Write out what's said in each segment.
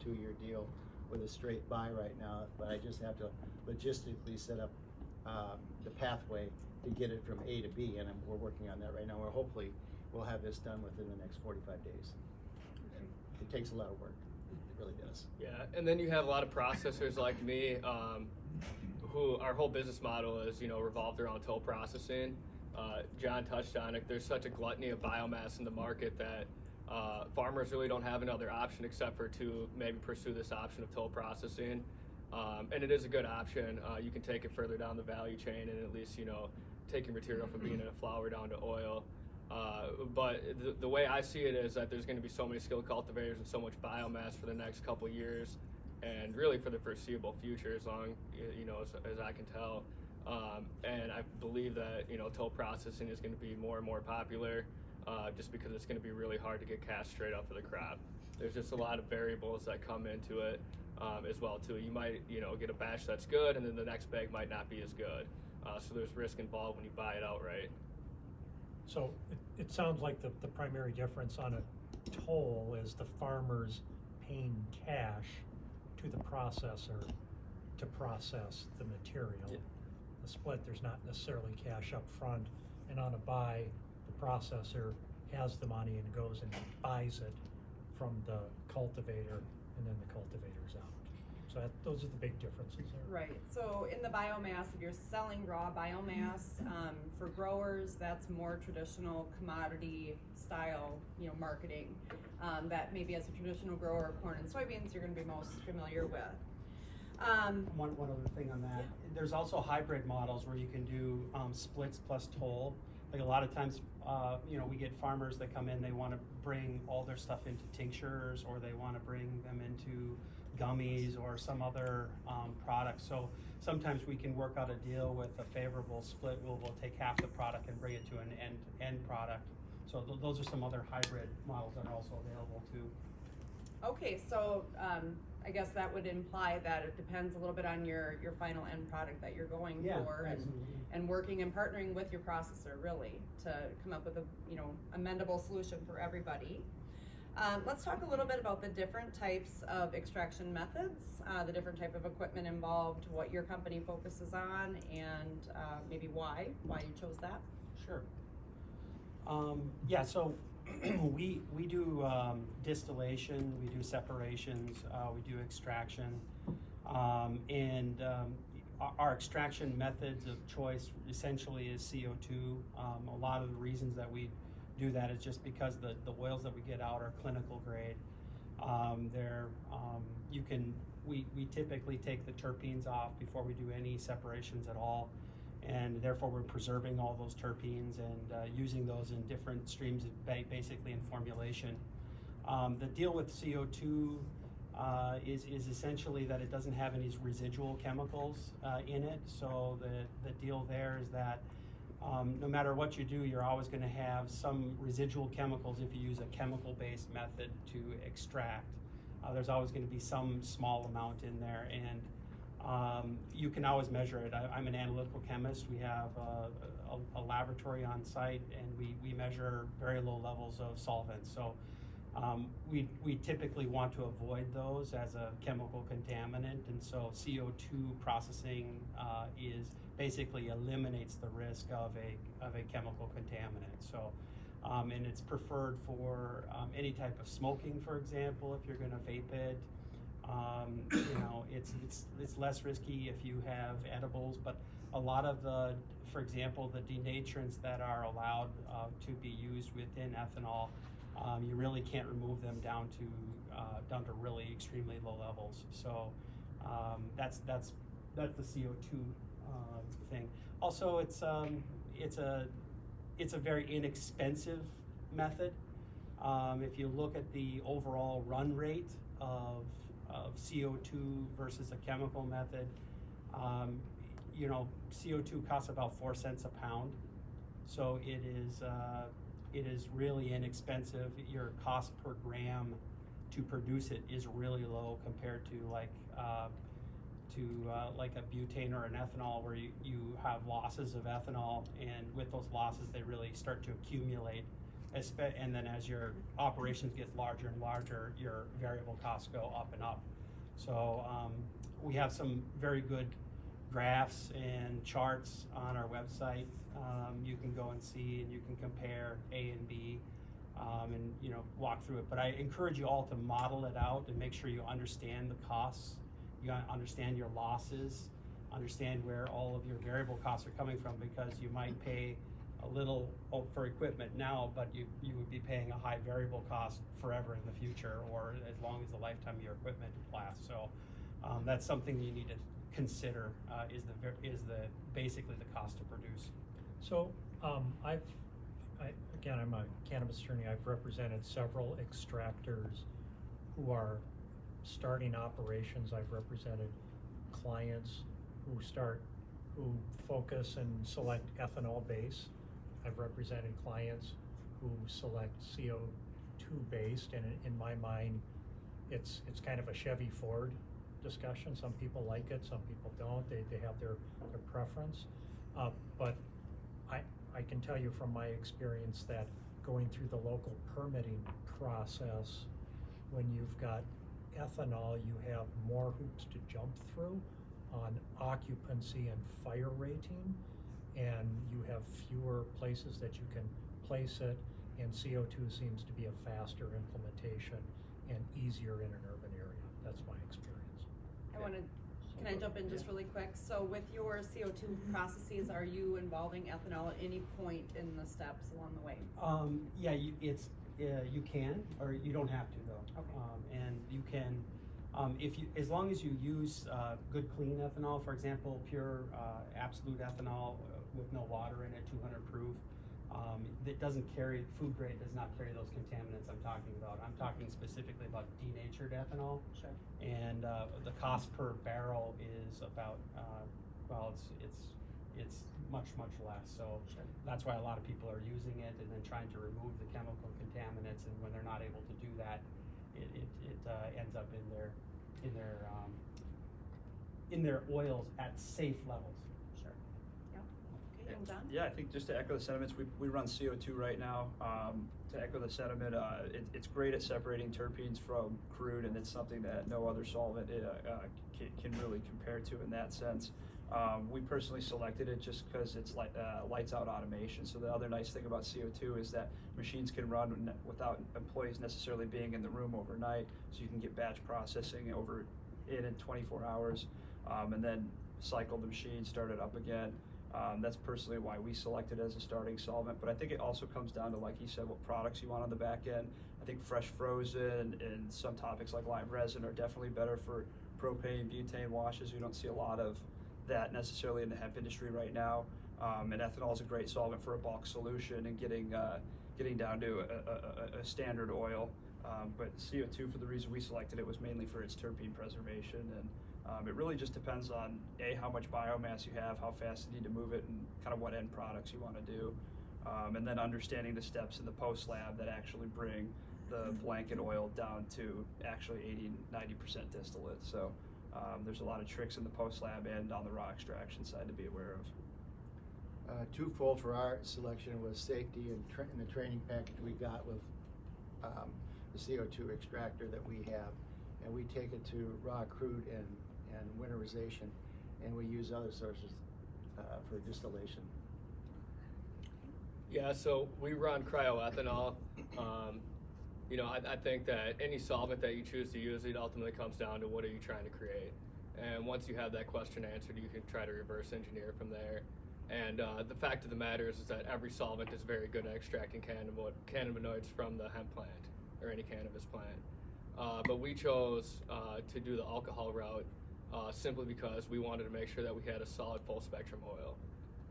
2-year deal with a straight buy right now, but I just have to logistically set up the pathway to get it from A to B, and we're working on that right now. We'll have this done within the next 45 days. And it takes a lot of work. It really does. Yeah, and then you have a lot of processors like me, who our whole business model is, revolved around toll processing. John touched on it. There's such a gluttony of biomass in the market that farmers really don't have another option except for to maybe pursue this option of toll processing. And it is a good option. You can take it further down the value chain and at least, take your material from being in a flour down to oil. But the way I see it is that there's going to be so many skilled cultivators and so much biomass for the next couple of years, and really for the foreseeable future, as long as I can tell. And I believe that toll processing is going to be more and more popular, just because it's going to be really hard to get cash straight up for the crop. There's just a lot of variables that come into it as well too. You might get a batch that's good, and then the next bag might not be as good. So there's risk involved when you buy it outright. So it sounds like the primary difference on a toll is the farmers paying cash to the processor to process the material. Yeah. The split, there's not necessarily cash up front, and on a buy, the processor has the money and goes and buys it from the cultivator, and then the cultivator's out. So those are the big differences there. Right. So in the biomass, if you're selling raw biomass, for growers, that's more traditional commodity style, marketing. That maybe as a traditional grower of corn and soybeans, you're going to be most familiar with. One other thing on that. Yeah. There's also hybrid models where you can do splits plus toll. Like a lot of times, we get farmers that come in, they want to bring all their stuff into tinctures, or they want to bring them into gummies or some other product. So sometimes we can work out a deal with a favorable split. We'll take half the product and bring it to an end product. So those are some other hybrid models that are also available too. Okay, so I guess that would imply that it depends a little bit on your final end product that you're going for, and working and partnering with your processor really to come up with a amendable solution for everybody. Let's talk a little bit about the different types of extraction methods, the different type of equipment involved, what your company focuses on, and maybe why you chose that. Sure. So we do distillation, we do separations, we do extraction, and our extraction methods of choice essentially is CO2. A lot of the reasons that we do that is just because the oils that we get out are clinical grade. We typically take the terpenes off before we do any separations at all, and therefore we're preserving all those terpenes and using those in different streams, basically in formulation. The deal with CO2 is essentially that it doesn't have any residual chemicals in it. So the deal there is that no matter what you do, you're always going to have some residual chemicals if you use a chemical-based method to extract. There's always going to be some small amount in there, and you can always measure it. I'm an analytical chemist. We have a laboratory on site, and we measure very low levels of solvents. So we typically want to avoid those as a chemical contaminant, and so CO2 processing basically eliminates the risk of a chemical contaminant. So and it's preferred for any type of smoking, for example. If you're going to vape it, it's less risky if you have edibles, but a lot of for example, the denaturants that are allowed to be used within ethanol, you really can't remove them down to really extremely low levels. So that's the CO2 thing. Also, it's a very inexpensive method. If you look at the overall run rate of CO2 versus a chemical method, CO2 costs about 4 cents a pound. So it is really inexpensive. Your cost per gram to produce it is really low compared to like a butane or an ethanol, where you have losses of ethanol, and with those losses they really start to accumulate, and then as your operations get larger and larger, your variable costs go up and up. So we have some very good graphs and charts on our website. You can go and see, and you can compare A and B, and walk through it. But I encourage you all to model it out and make sure you understand the costs, you understand your losses, understand where all of your variable costs are coming from, because you might pay a little for equipment now, but you would be paying a high variable cost forever in the future, or as long as the lifetime of your equipment lasts. So that's something you need to consider, is basically the cost to produce. So, again, I'm a cannabis attorney. I've represented several extractors who are starting operations. I've represented clients who focus and select ethanol base. I've represented clients who select CO2 based, and in my mind, it's kind of a Chevy Ford discussion. Some people like it, some people don't. They have their preference. But I can tell you from my experience that going through the local permitting process, when you've got ethanol, you have more hoops to jump through on occupancy and fire rating, and you have fewer places that you can place it, and CO2 seems to be a faster implementation and easier in an urban area. That's my experience. Can I jump in just really quick? So with your CO2 processes, are you involving ethanol at any point in the steps along the way? Yeah, you can, or you don't have to though. Okay. And you can, as long as you use good clean ethanol, for example, pure absolute ethanol with no water in it, 200 proof. That doesn't carry, food grade does not carry those contaminants I'm talking about. I'm talking specifically about denatured ethanol. Sure. And the cost per barrel is about, it's much less. So Sure. that's why a lot of people are using it and then trying to remove the chemical contaminants. And when they're not able to do that, it ends up in their oils at safe levels. Sure. Yeah. Okay, and John? Yeah, I think just to echo the sentiments, we run CO2 right now. To echo the sentiment, it's great at separating terpenes from crude, and it's something that no other solvent can really compare to in that sense. We personally selected it just because it's lights out automation. So the other nice thing about CO2 is that machines can run without employees necessarily being in the room overnight. So you can get batch processing in 24 hours, and then cycle the machine, start it up again. That's personally why we selected as a starting solvent. But I think it also comes down to, like he said, what products you want on the back end. I think fresh frozen and some topics like lime resin are definitely better for propane, butane washes. We don't see a lot of that necessarily in the hemp industry right now. And ethanol is a great solvent for a bulk solution and getting down to a standard oil. But CO2, for the reason we selected it, was mainly for its terpene preservation. And it really just depends on how much biomass you have, how fast you need to move it, and kind of what end products you want to do. And then understanding the steps in the post lab that actually bring the blanket oil down to actually 80-90% distillate. So there's a lot of tricks in the post lab and on the raw extraction side to be aware of. Twofold for our selection was safety and the training package we got with the CO2 extractor that we have, and we take it to raw crude and winterization, and we use other sources for distillation. Yeah, so we run cryoethanol. I think that any solvent that you choose to use, it ultimately comes down to what are you trying to create. And once you have that question answered, you can try to reverse engineer from there. And the fact of the matter is that every solvent is very good at extracting cannabinoids from the hemp plant or any cannabis plant. But we chose to do the alcohol route simply because we wanted to make sure that we had a solid full spectrum oil.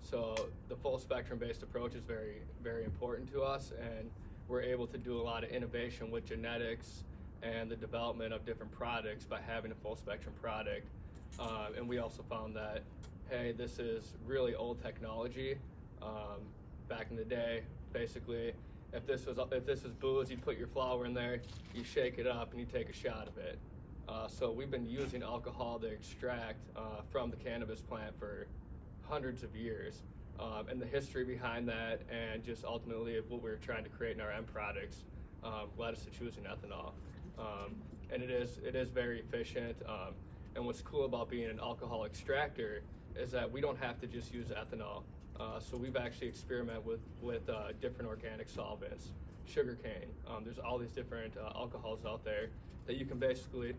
So the full spectrum based approach is very, very important to us, and we're able to do a lot of innovation with genetics and the development of different products by having a full spectrum product. And we also found that, hey, this is really old technology. Back in the day, basically, if this was booze, you put your flower in there, you shake it up, and you take a shot of it. So we've been using alcohol to extract from the cannabis plant for hundreds of years. and the history behind that, and just ultimately what we were trying to create in our end products led us to choosing ethanol. And it is very efficient. And what's cool about being an alcohol extractor is that we don't have to just use ethanol. So we've actually experimented with different organic solvents, sugarcane. There's all these different alcohols out there that you can basically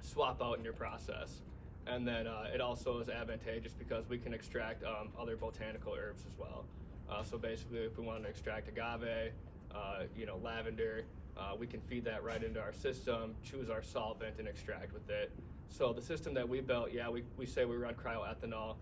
swap out in your process. And then it also is advantageous because we can extract other botanical herbs as well. So basically, if we want to extract agave, lavender, we can feed that right into our system, choose our solvent, and extract with it. So the system that we built, we say we run cryoethanol,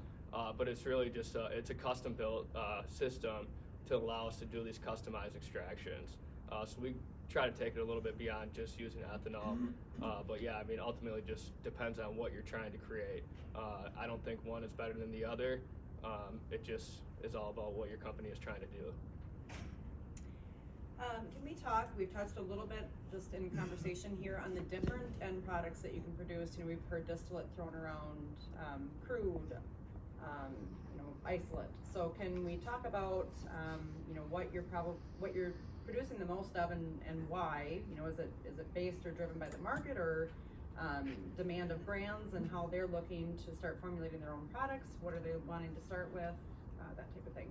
but it's really just it's a custom-built system to allow us to do these customized extractions. So we try to take it a little bit beyond just using ethanol, but ultimately it just depends on what you're trying to create. I don't think one is better than the other. It just is all about what your company is trying to do. Can we talk, we've touched a little bit just in conversation here on the different end products that you can produce. We've heard distillate thrown around, crude, isolate. So can we talk about, what you're producing the most of and why? Is it based or driven by the market or demand of brands and how they're looking to start formulating their own products? What are they wanting to start with? That type of thing.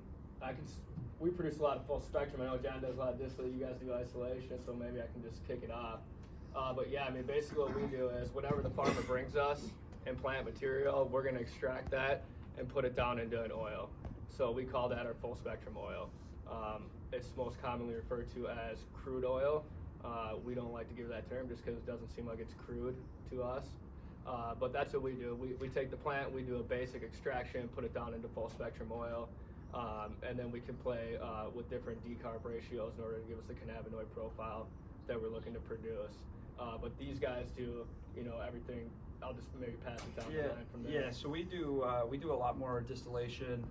We produce a lot of full spectrum. I know John does a lot of distillate, you guys do isolation, so maybe I can just kick it off. Basically what we do is whatever the farmer brings us in plant material, we're gonna extract that and put it down into an oil. So we call that our full spectrum oil. It's most commonly referred to as crude oil. We don't like to give that term just because it doesn't seem like it's crude to us. But that's what we do. We take the plant, we do a basic extraction, put it down into full spectrum oil, and then we can play with different decarb ratios in order to give us the cannabinoid profile that we're looking to produce. But these guys do, everything. I'll just maybe pass it down the line from there. Yeah, so we do a lot more distillation,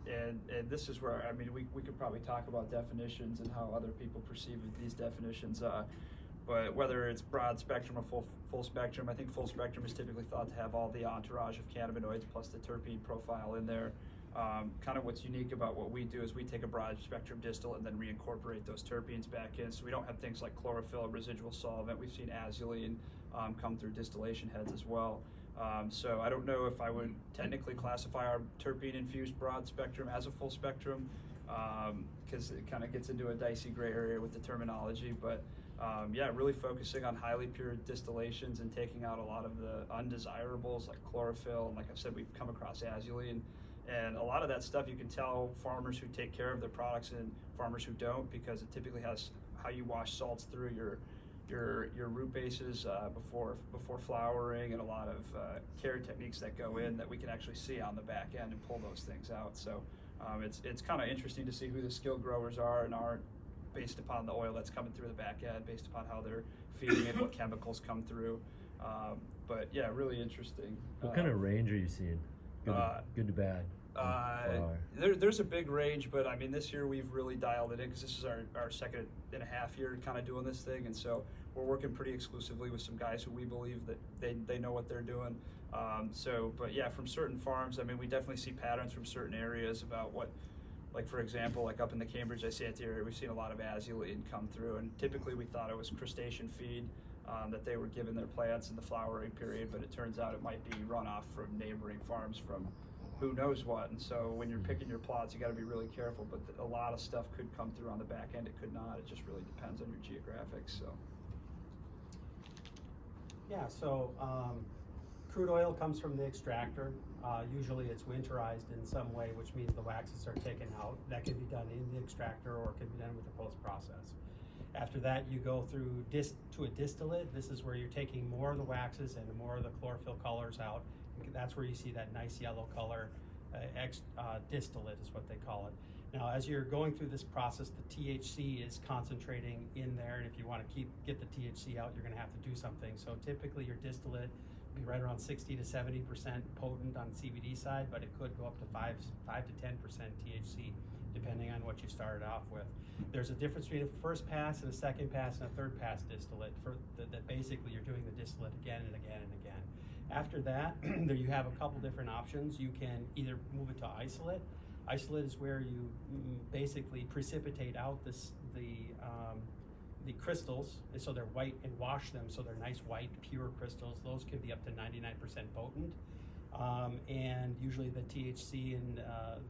and this is where, we could probably talk about definitions and how other people perceive these definitions. But whether it's broad spectrum or full spectrum, I think full spectrum is typically thought to have all the entourage of cannabinoids plus the terpene profile in there. Kind of what's unique about what we do is we take a broad spectrum distillate and then reincorporate those terpenes back in. So we don't have things like chlorophyll, residual solvent. We've seen azulene come through distillation heads as well. So I don't know if I would technically classify our terpene infused broad spectrum as a full spectrum, because it kind of gets into a dicey gray area with the terminology. But really focusing on highly pure distillations and taking out a lot of the undesirables like chlorophyll. And like I said, we've come across azulene. And a lot of that stuff you can tell farmers who take care of their products and farmers who don't, because it typically has how you wash salts through your root bases before flowering, and a lot of care techniques that go in that we can actually see on the back end and pull those things out. So it's kind of interesting to see who the skilled growers are and aren't, based upon the oil that's coming through the back end, based upon how they're feeding it, what chemicals come through. But yeah, really interesting. What kind of range are you seeing? Good to bad? There's a big range, but this year we've really dialed it in because this is our second and a half year kind of doing this thing, and so we're working pretty exclusively with some guys who we believe that they know what they're doing. But yeah, from certain farms, we definitely see patterns from certain areas about what, like for example, like up in the Cambridge, Isanti area, we've seen a lot of azulene come through, and typically we thought it was crustacean feed that they were giving their plants in the flowering period, but it turns out it might be runoff from neighboring farms from who knows what. And so when you're picking your plots, you got to be really careful, but a lot of stuff could come through on the back end, it could not. It just really depends on your geographics. So crude oil comes from the extractor. Usually it's winterized in some way, which means the waxes are taken out. That can be done in the extractor or it can be done with the post-process. After that, you go through to a distillate. This is where you're taking more of the waxes and more of the chlorophyll colors out. That's where you see that nice yellow color. Distillate is what they call it. Now, as you're going through this process, the THC is concentrating in there, and if you want to get the THC out, you're going to have to do something. So typically your distillate will be right around 60 to 70% potent on the CBD side, but it could go up to 5 to 10% THC, depending on what you started off with. There's a difference between a first pass and a second pass and a third pass distillate. That basically you're doing the distillate again and again and again. After that, there you have a couple different options. You can either move it to isolate. Isolate is where you basically precipitate out the crystals, and so they're white, and wash them so they're nice white pure crystals. Those can be up to 99% potent, and usually the THC and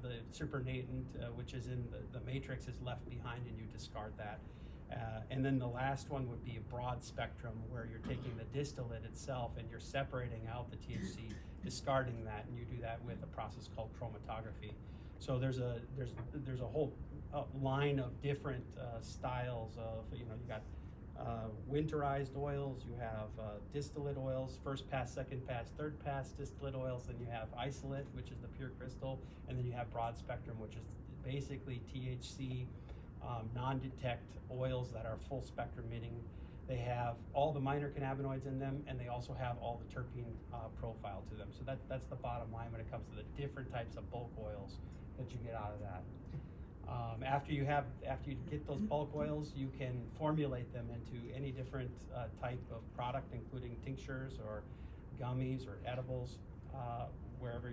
the supernatant, which is in the matrix, is left behind, and you discard that. And then the last one would be a broad spectrum, where you're taking the distillate itself and you're separating out the THC, discarding that, and you do that with a process called chromatography. So there's a whole line of different styles of, you got winterized oils, you have distillate oils, first pass, second pass, third pass distillate oils, then you have isolate, which is the pure crystal, and then you have broad spectrum, which is basically THC non-detect oils that are full spectrum, meaning they have all the minor cannabinoids in them, and they also have all the terpene profile to them. So that's the bottom line when it comes to the different types of bulk oils that you get out of that. After you get those bulk oils, you can formulate them into any different type of product, including tinctures or gummies or edibles, whatever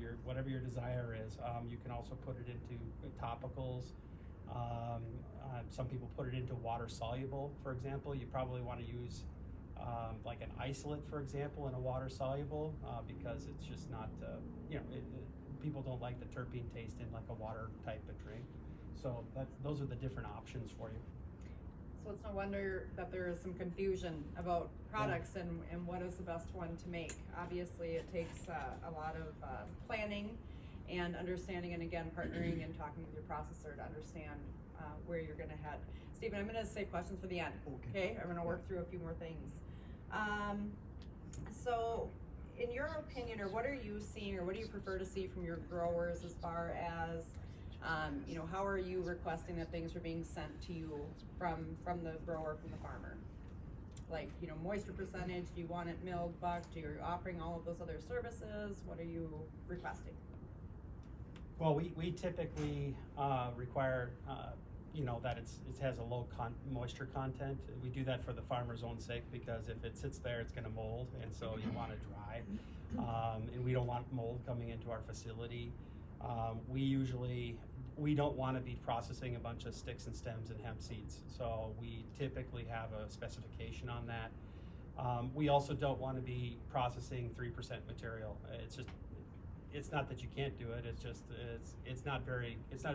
your desire is. You can also put it into topicals. Some people put it into water soluble, for example. You probably want to use like an isolate, for example, in a water soluble, because it's just not, people don't like the terpene taste in like a water type of drink. So those are the different options for you. So it's no wonder that there is some confusion about products and what is the best one to make. Obviously, it takes a lot of planning and understanding, and again, partnering and talking with your processor to understand where you're going to head. Stephen, I'm going to save questions for the end. Okay, I'm going to work through a few more things. So, in your opinion, or what are you seeing, or what do you prefer to see from your growers as far as how are you requesting that things are being sent to you from the grower, from the farmer? Like, moisture percentage, do you want it milled, bucked, are you offering all of those other services? What are you requesting? Well, we typically require, that it has a low moisture content. We do that for the farmer's own sake, because if it sits there, it's going to mold, and so you want it dry. And we don't want mold coming into our facility. We don't want to be processing a bunch of sticks and stems and hemp seeds, so we typically have a specification on that. We also don't want to be processing 3% material. It's not that you can't do it. It's just it's not a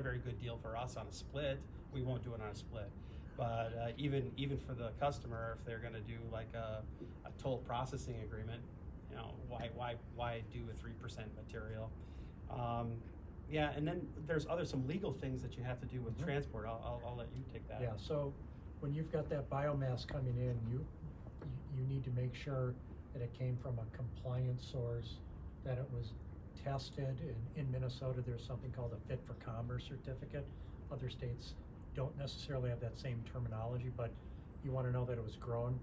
very good deal for us on a split. We won't do it on a split. But even for the customer, if they're going to do like a toll processing agreement, why do a 3% material? And then there's some legal things that you have to do with transport. I'll let you take that. Yeah, so when you've got that biomass coming in, you need to make sure that it came from a compliant source, that it was tested. In Minnesota, there's something called a Fit for Commerce certificate. Other states don't necessarily have that same terminology, but you want to know that it was grown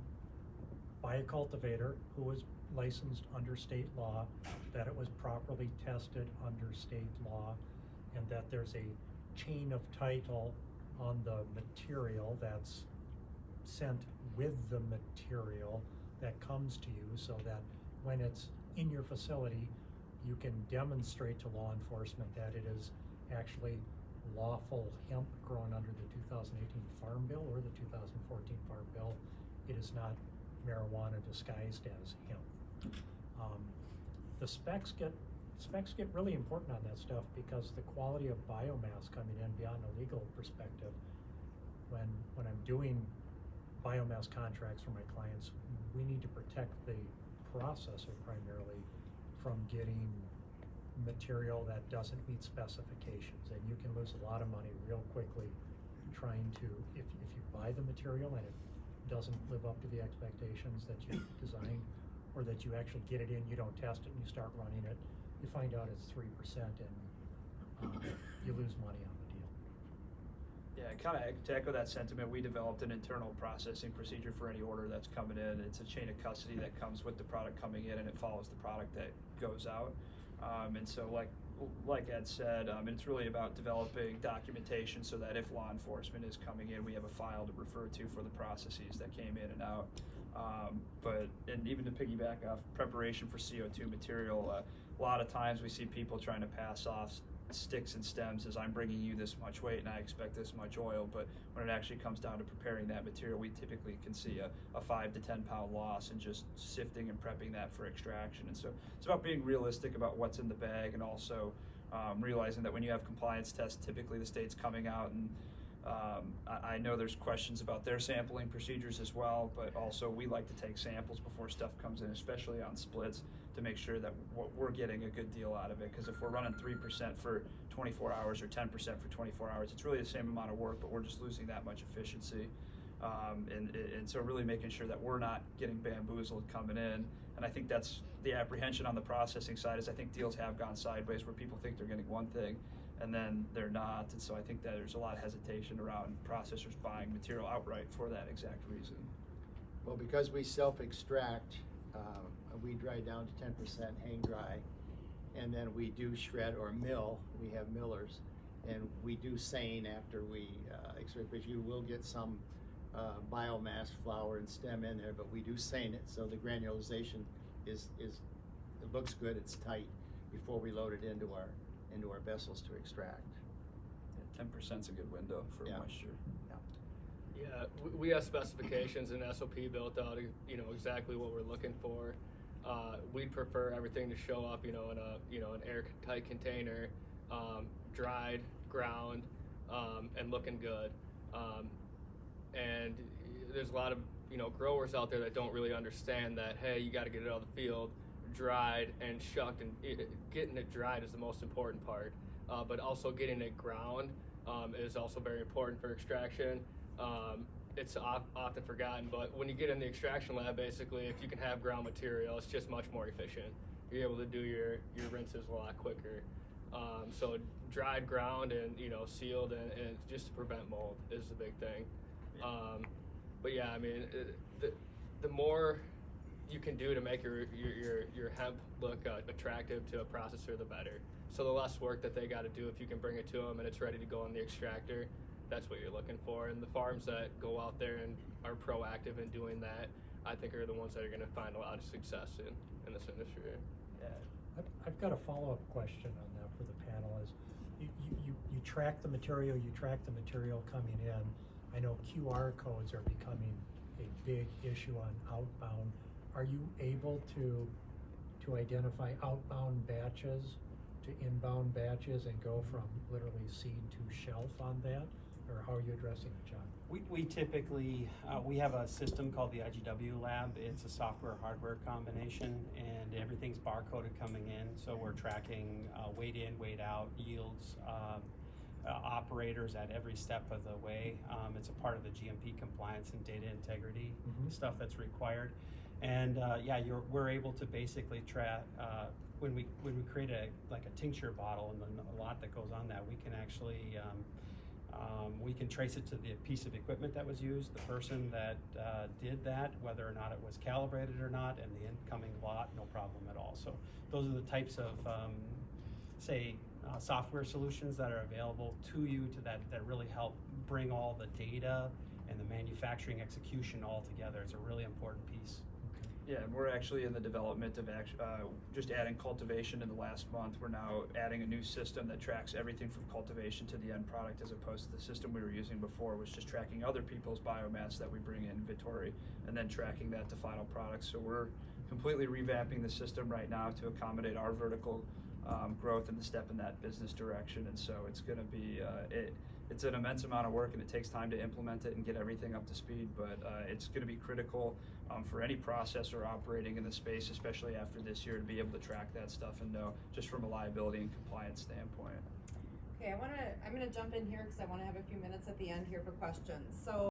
by a cultivator who was licensed under state law, that it was properly tested under state law, and that there's a chain of title on the material that's sent with the material that comes to you, so that when it's in your facility, you can demonstrate to law enforcement that it is actually lawful hemp grown under the 2018 Farm Bill or the 2014 Farm Bill. It is not marijuana disguised as hemp. The specs get really important on that stuff, because the quality of biomass coming in beyond a legal perspective, when I'm doing biomass contracts for my clients, we need to protect the processor primarily from getting material that doesn't meet specifications, and you can lose a lot of money real quickly trying to, if you buy the material and it doesn't live up to the expectations that you designed, or that you actually get it in, you don't test it, and you start running it, you find out it's 3%, and you lose money on the deal. Yeah, kind of to echo that sentiment, we developed an internal processing procedure for any order that's coming in. It's a chain of custody that comes with the product coming in, and it follows the product that goes out. And so, like Ed said, it's really about developing documentation so that if law enforcement is coming in, we have a file to refer to for the processes that came in and out. And even to piggyback off preparation for CO2 material, a lot of times we see people trying to pass off sticks and stems as I'm bringing you this much weight and I expect this much oil, but when it actually comes down to preparing that material, we typically can see a 5 to 10 pound loss in just sifting and prepping that for extraction. And so it's about being realistic about what's in the bag, and also realizing that when you have compliance tests, typically the state's coming out, and I know there's questions about their sampling procedures as well, but also we like to take samples before stuff comes in, especially on splits, to make sure that we're getting a good deal out of it. Because if we're running 3% for 24 hours or 10% for 24 hours, it's really the same amount of work, but we're just losing that much efficiency. And so really making sure that we're not getting bamboozled coming in. And I think that's the apprehension on the processing side, is I think deals have gone sideways where people think they're getting one thing and then they're not. And so I think that there's a lot of hesitation around processors buying material outright for that exact reason. Well, because we self-extract, we dry down to 10% hang dry, and then we do shred or mill. We have millers, and we do seine after we extract, because you will get some biomass, flower and stem in there, but we do seine it, so the granulation is it looks good, it's tight, before we load it into our vessels to extract. 10% is a good window for moisture. Yeah, we have specifications and SOP built out, exactly what we're looking for. We'd prefer everything to show up, in an airtight container, dried, ground, and looking good. And there's a lot of, growers out there that don't really understand that, hey, you got to get it out of the field, dried and shucked, and getting it dried is the most important part. But also getting it ground is also very important for extraction. It's often forgotten, but when you get in the extraction lab, basically, if you can have ground material, it's just much more efficient. You're able to do your rinses a lot quicker. So dried, ground, and sealed, and just to prevent mold is the big thing. But yeah, I mean, the more you can do to make your hemp look attractive to a processor, the better. So the less work that they got to do, if you can bring it to them and it's ready to go in the extractor, that's what you're looking for. And the farms that go out there and are proactive in doing that, I think, are the ones that are going to find a lot of success in this industry. Yeah. I've got a follow-up question on that for the panel. Is you track the material, coming in. I know QR codes are becoming a big issue on outbound. Are you able to identify outbound batches to inbound batches and go from literally seed to shelf on that? Or how are you addressing it, John? We typically, we have a system called the IGW lab. It's a software-hardware combination, and everything's barcoded coming in. So we're tracking weight in, weight out, yields, operators at every step of the way. It's a part of the GMP compliance and data integrity stuff that's required. And we're able to basically track, when we create a tincture bottle, and then a lot that goes on that, we can actually, we can trace it to the piece of equipment that was used, the person that did that, whether or not it was calibrated or not, and the incoming lot, no problem at all. So those are the types of, software solutions that are available to you that really help bring all the data and the manufacturing execution all together. It's a really important piece. Yeah, and we're actually in the development of just adding cultivation in the last month. We're now adding a new system that tracks everything from cultivation to the end product, as opposed to the system we were using before, which just tracking other people's biomass that we bring in inventory and then tracking that to final products. So we're completely revamping the system right now to accommodate our vertical growth and the step in that business direction. And so it's going to be it's an immense amount of work, and it takes time to implement it and get everything up to speed, but it's going to be critical for any processor operating in the space, especially after this year, to be able to track that stuff and know just from a liability and compliance standpoint. Okay, I'm gonna jump in here because I want to have a few minutes at the end here for questions. So